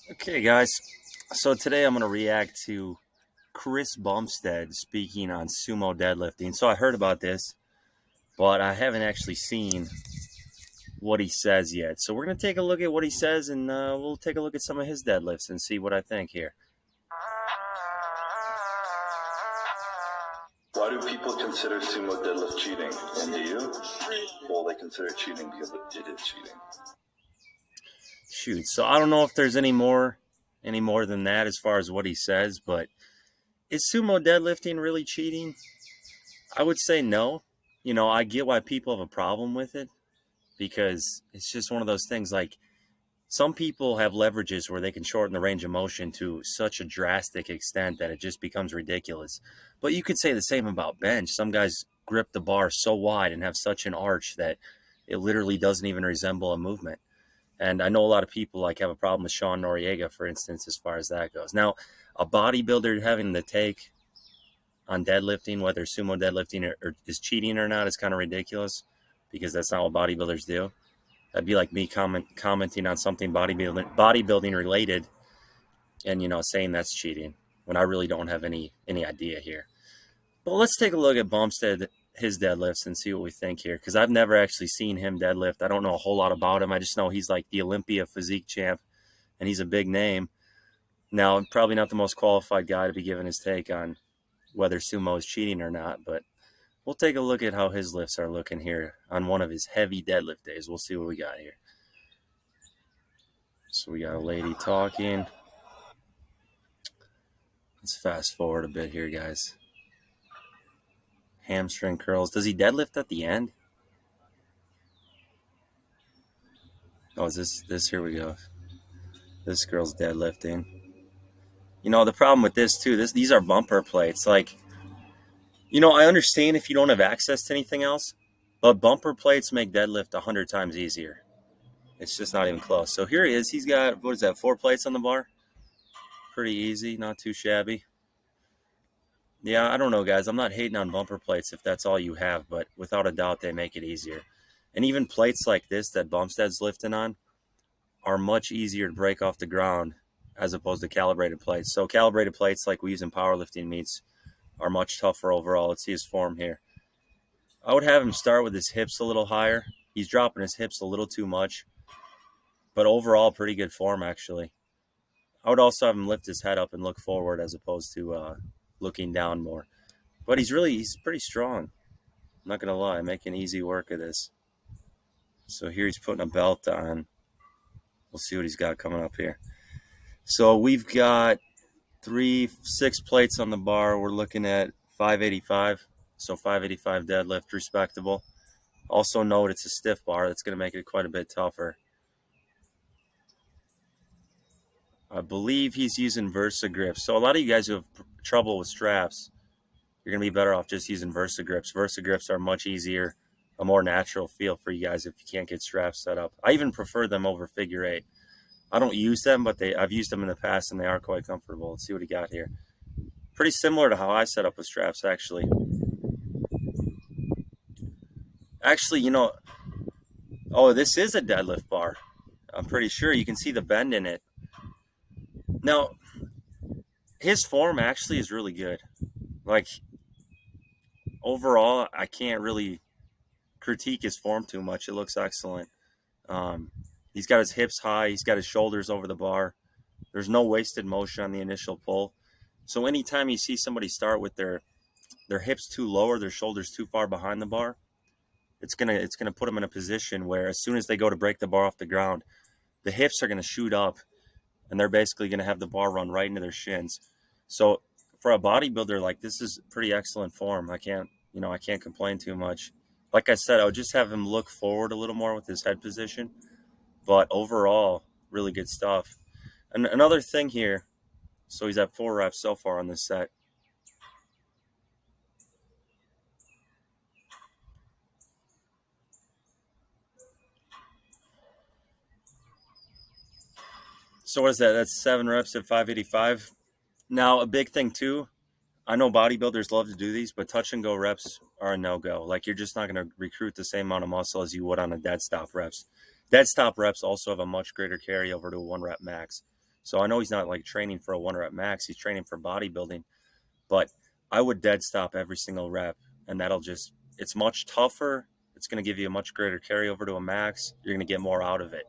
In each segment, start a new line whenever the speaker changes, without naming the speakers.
Okay, guys. So today I'm going to react to Chris Bumstead speaking on sumo deadlifting. So I heard about this, but I haven't actually seen what he says yet. So we're going to take a look at what he says, and we'll take a look at some of his deadlifts and see what I think here.
Why do people consider sumo deadlift cheating? And do you? Well, they consider it cheating because it is cheating.
Shoot. So I don't know if there's any more than that as far as what he says, but is sumo deadlifting really cheating? I would say no. I get why people have a problem with it because it's just one of those things like some people have leverages where they can shorten the range of motion to such a drastic extent that it just becomes ridiculous. But you could say the same about bench. Some guys grip the bar so wide and have such an arch that it literally doesn't even resemble a movement. And I know a lot of people like have a problem with Sean Noriega, for instance, as far as that goes. Now, a bodybuilder having the take on deadlifting, whether sumo deadlifting or is cheating or not, is kind of ridiculous because that's not what bodybuilders do. That'd be like me commenting on something bodybuilding related, and saying that's cheating when I really don't have any idea here. But let's take a look at Bumstead, his deadlifts, and see what we think here, because I've never actually seen him deadlift. I don't know a whole lot about him. I just know he's like the Olympia physique champ, and he's a big name. Now, probably not the most qualified guy to be giving his take on whether sumo is cheating or not, but we'll take a look at how his lifts are looking here on one of his heavy deadlift days. We'll see what we got here. So we got a lady talking. Let's fast forward a bit here, guys. Hamstring curls. Does he deadlift at the end? Oh, is this? Here we go. This girl's deadlifting. The problem with this too, these are bumper plates. Like, I understand if you don't have access to anything else, but bumper plates make deadlift 100 times easier. It's just not even close. So here he is. He's got, what is that, 4 plates on the bar? Pretty easy, not too shabby. Yeah, I don't know, guys. I'm not hating on bumper plates if that's all you have, but without a doubt, they make it easier. And even plates like this that Bumstead's lifting on are much easier to break off the ground as opposed to calibrated plates. So calibrated plates like we use in powerlifting meets are much tougher overall. Let's see his form here. I would have him start with his hips a little higher. He's dropping his hips a little too much, but overall pretty good form actually. I would also have him lift his head up and look forward as opposed to looking down more. But he's pretty strong. I'm not going to lie, making easy work of this. So here he's putting a belt on. We'll see what he's got coming up here. So we've got 6 plates on the bar. We're looking at 585. So 585 deadlift, respectable. Also note it's a stiff bar. That's going to make it quite a bit tougher. I believe he's using Versa grips. So a lot of you guys who have trouble with straps, you're going to be better off just using Versa grips. Versa grips are much easier, a more natural feel for you guys if you can't get straps set up. I even prefer them over figure 8. I don't use them, but I've used them in the past, and they are quite comfortable. Let's see what he got here. Pretty similar to how I set up with straps, actually. Actually, oh, this is a deadlift bar. I'm pretty sure you can see the bend in it. Now, his form actually is really good. Like, overall, I can't really critique his form too much. It looks excellent. He's got his hips high. He's got his shoulders over the bar. There's no wasted motion on the initial pull. So anytime you see somebody start with their hips too low or their shoulders too far behind the bar, it's gonna put them in a position where as soon as they go to break the bar off the ground, the hips are gonna shoot up, and they're basically gonna have the bar run right into their shins. So for a bodybuilder, like, this is pretty excellent form. I can't complain too much. Like I said, I would just have him look forward a little more with his head position, but overall, really good stuff. And another thing here, so he's at 4 reps so far on this set. So what is that? That's 7 reps at 585. Now, a big thing too, I know bodybuilders love to do these, but touch and go reps are a no-go. Like, you're just not going to recruit the same amount of muscle as you would on a dead stop reps. Dead stop reps also have a much greater carryover to a 1 rep max. So I know he's not like training for a 1 rep max, he's training for bodybuilding, but I would dead stop every single rep, and that'll just, it's much tougher. It's going to give you a much greater carryover to a max. You're going to get more out of it.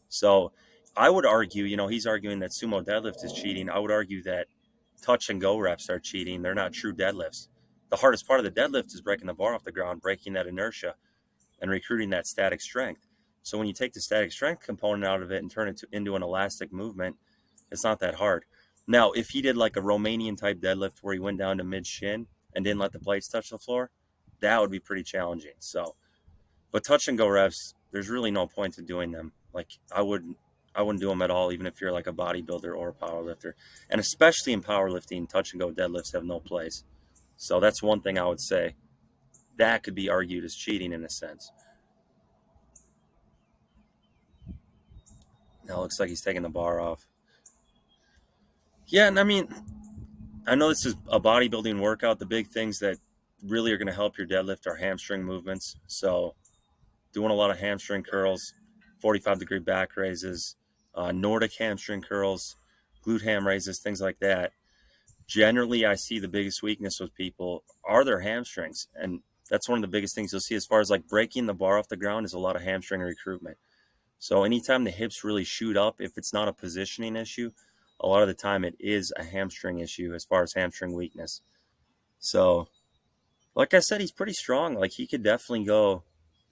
So I would argue, he's arguing that sumo deadlift is cheating. I would argue that touch and go reps are cheating. They're not true deadlifts. The hardest part of the deadlift is breaking the bar off the ground, breaking that inertia, and recruiting that static strength. So when you take the static strength component out of it and turn it into an elastic movement, it's not that hard. Now, if he did like a Romanian type deadlift where he went down to mid shin and didn't let the plates touch the floor, that would be pretty challenging. So, but touch and go reps, there's really no point to doing them. Like I wouldn't do them at all, even if you're like a bodybuilder or a powerlifter. And especially in powerlifting, touch and go deadlifts have no place. So that's one thing I would say. That could be argued as cheating in a sense. Now it looks like he's taking the bar off. Yeah, and I mean, I know this is a bodybuilding workout. The big things that really are going to help your deadlift are hamstring movements. So doing a lot of hamstring curls, 45-degree back raises, Nordic hamstring curls, glute ham raises, things like that. Generally, I see the biggest weakness with people are their hamstrings. And that's one of the biggest things you'll see as far as like breaking the bar off the ground is a lot of hamstring recruitment. So anytime the hips really shoot up, if it's not a positioning issue, a lot of the time it is a hamstring issue as far as hamstring weakness. So, like I said, he's pretty strong. Like he could definitely go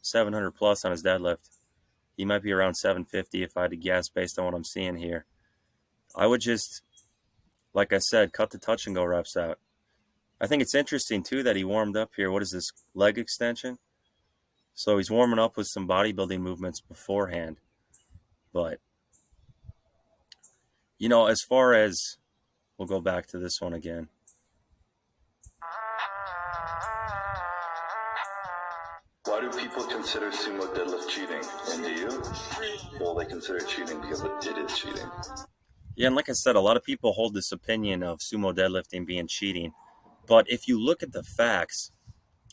700 plus on his deadlift. He might be around 750 if I had to guess based on what I'm seeing here. I would just, like I said, cut the touch and go reps out. I think it's interesting too that he warmed up here. What is this, leg extension? So he's warming up with some bodybuilding movements beforehand. But, as far as, we'll go back to this one again.
Why do people consider sumo deadlift cheating? And do you? Well, they consider it cheating because it is cheating.
Yeah, and like I said, a lot of people hold this opinion of sumo deadlifting being cheating. But if you look at the facts,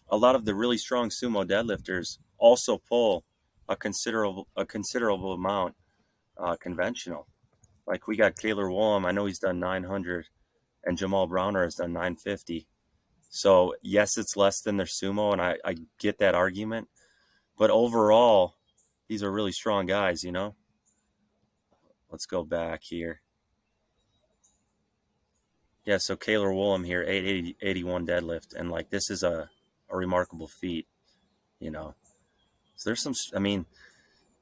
a lot of the really strong sumo deadlifters also pull a considerable amount conventional. Like we got Kaylor Woolham, I know he's done 900, and Jamal Browner has done 950. So yes, it's less than their sumo, and I get that argument. But overall, these are really strong guys. Let's go back here. Yeah, so Kaylor Woolham here, 881 deadlift, and like this is a remarkable feat. So there's some, I mean,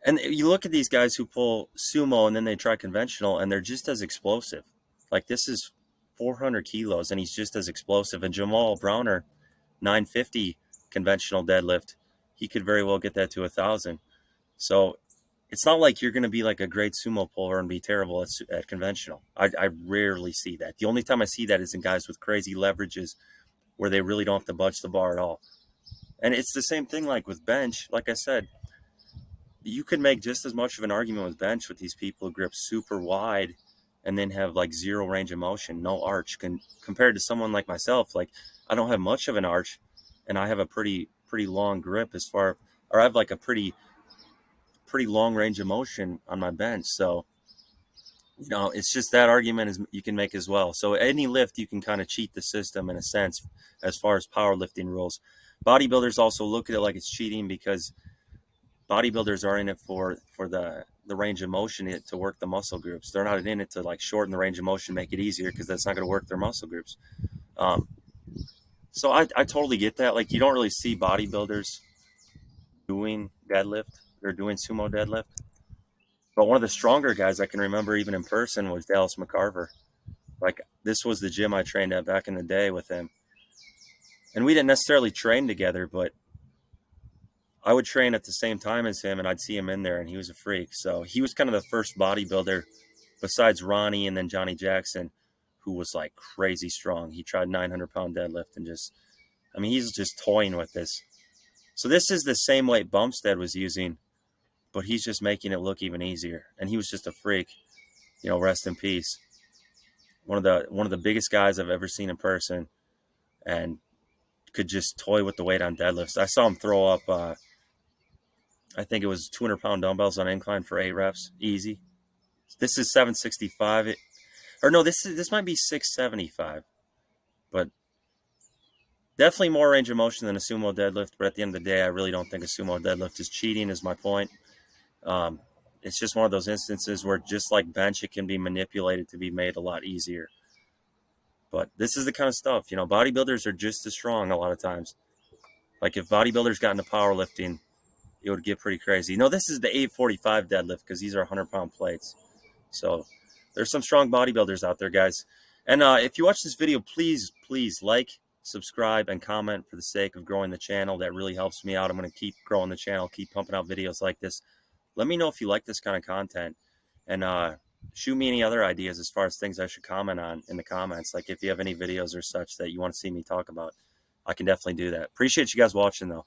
and you look at these guys who pull sumo and then they try conventional, and they're just as explosive. Like this is 400 kilos, and he's just as explosive. And Jamal Browner, 950 conventional deadlift, he could very well get that to 1,000. So it's not like you're going to be like a great sumo puller and be terrible at conventional. I rarely see that. The only time I see that is in guys with crazy leverages where they really don't have to budge the bar at all. And it's the same thing like with bench. Like I said, you could make just as much of an argument with bench with these people who grip super wide and then have like zero range of motion, no arch, compared to someone like myself. Like I don't have much of an arch, and I have a pretty long grip or I have like a pretty long range of motion on my bench. So it's just that argument is you can make as well. So any lift you can kind of cheat the system in a sense as far as powerlifting rules. Bodybuilders also look at it like it's cheating because bodybuilders are in it for the range of motion to work the muscle groups. They're not in it to like shorten the range of motion, make it easier, because that's not going to work their muscle groups. Um, so I totally get that. Like you don't really see bodybuilders doing deadlift. They're doing sumo deadlift. But one of the stronger guys I can remember even in person was Dallas McCarver. Like this was the gym I trained at back in the day with him. And we didn't necessarily train together, but I would train at the same time as him and I'd see him in there, and he was a freak. So he was kind of the first bodybuilder besides Ronnie and then Johnny Jackson who was like crazy strong. He tried 900-pound deadlift and he's just toying with this. So this is the same weight Bumstead was using, but he's just making it look even easier. And he was just a freak, rest in peace. One of the biggest guys I've ever seen in person, and could just toy with the weight on deadlifts. I saw him throw up, I think it was 200-pound dumbbells on incline for 8 reps, easy. This is 765. Or no, this might be 675. But definitely more range of motion than a sumo deadlift. But at the end of the day, I really don't think a sumo deadlift is cheating. Is my point. Um, it's just one of those instances where, just like bench, it can be manipulated to be made a lot easier. But this is the kind of stuff, bodybuilders are just as strong a lot of times. Like if bodybuilders got into powerlifting, it would get pretty crazy. This is the 845 deadlift because these are 100-pound plates. So there's some strong bodybuilders out there, guys. And if you watch this video, please like, subscribe, and comment for the sake of growing the channel. That really helps me out. I'm going to keep growing the channel, keep pumping out videos like this. Let me know if you like this kind of content. And shoot me any other ideas as far as things I should comment on in the comments. Like if you have any videos or such that you want to see me talk about, I can definitely do that. Appreciate you guys watching, though.